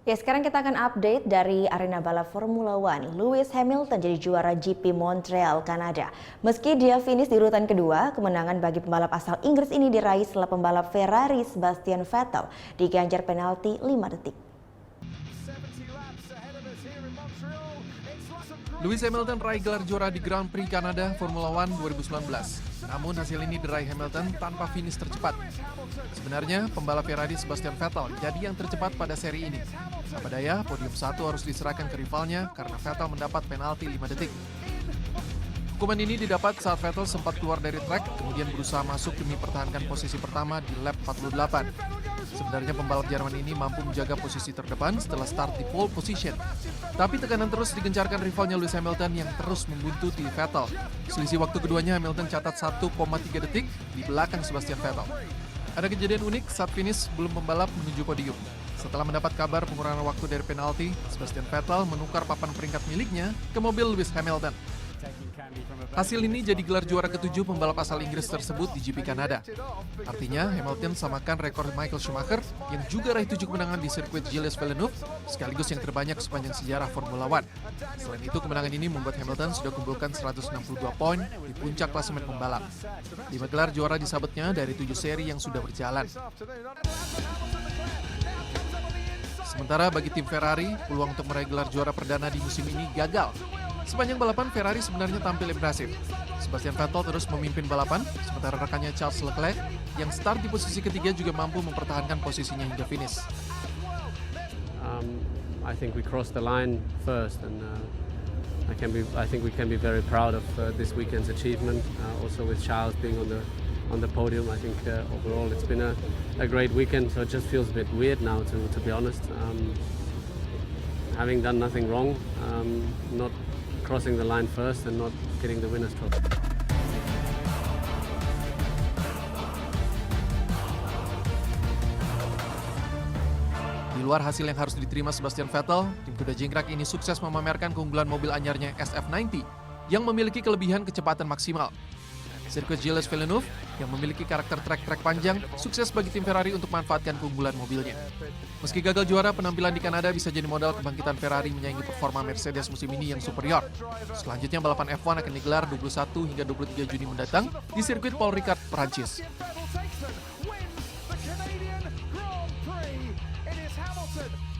Ya, sekarang kita akan update dari arena balap Formula One. Lewis Hamilton jadi juara GP Montreal, Kanada. Meski dia finish di urutan kedua, kemenangan bagi pembalap asal Inggris ini diraih setelah pembalap Ferrari Sebastian Vettel diganjar penalti 5 detik. Lewis Hamilton raih gelar juara di Grand Prix Kanada Formula One 2019. Namun hasil ini diraih Hamilton tanpa finish tercepat. Sebenarnya pembalap Ferrari Sebastian Vettel jadi yang tercepat pada seri ini. Apa daya, podium 1 harus diserahkan ke rivalnya karena Vettel mendapat penalti 5 detik. Hukuman ini didapat saat Vettel sempat keluar dari trek, kemudian berusaha masuk demi pertahankan posisi pertama di lap 48. Sebenarnya pembalap Jerman ini mampu menjaga posisi terdepan setelah start di pole position. Tapi tekanan terus digencarkan rivalnya Lewis Hamilton yang terus membuntuti Vettel. Selisih waktu keduanya Hamilton catat 1,3 detik di belakang Sebastian Vettel. Ada kejadian unik saat finish sebelum pembalap menuju podium. Setelah mendapat kabar pengurangan waktu dari penalti, Sebastian Vettel menukar papan peringkat miliknya ke mobil Lewis Hamilton. Hasil ini jadi gelar juara ke-7 pembalap asal Inggris tersebut di GP Kanada. Artinya Hamilton samakan rekor Michael Schumacher yang juga raih 7 kemenangan di sirkuit Gilles Villeneuve, sekaligus yang terbanyak sepanjang sejarah Formula One. Selain itu, kemenangan ini membuat Hamilton sudah kumpulkan 162 poin di puncak klasemen pembalap. 5 gelar juara disabetnya dari 7 seri yang sudah berjalan. Sementara bagi tim Ferrari, peluang untuk meraih gelar juara perdana di musim ini gagal. Sepanjang balapan, Ferrari sebenarnya tampil impresif. Sebastian Vettel terus memimpin balapan, sementara rekannya Charles Leclerc yang start di posisi ketiga juga mampu mempertahankan posisinya hingga finish. I think we crossed the line first, and I think we can be very proud of this weekend's achievement. Also with Charles being on the podium, I think overall it's been a great weekend. So it just feels a bit weird now, to be honest. Having done nothing wrong, not crossing the line first and not getting the winner's trophy. Di luar hasil yang harus diterima Sebastian Vettel, tim kuda jingkrak ini sukses memamerkan keunggulan mobil anyarnya SF90 yang memiliki kelebihan kecepatan maksimal. Sirkuit Gilles Villeneuve yang memiliki karakter trek-trek panjang sukses bagi tim Ferrari untuk memanfaatkan keunggulan mobilnya. Meski gagal juara, penampilan di Kanada bisa jadi modal kebangkitan Ferrari menyaingi performa Mercedes musim ini yang superior. Selanjutnya balapan F1 akan digelar 21 hingga 23 Juni mendatang di sirkuit Paul Ricard, Prancis. Hamilton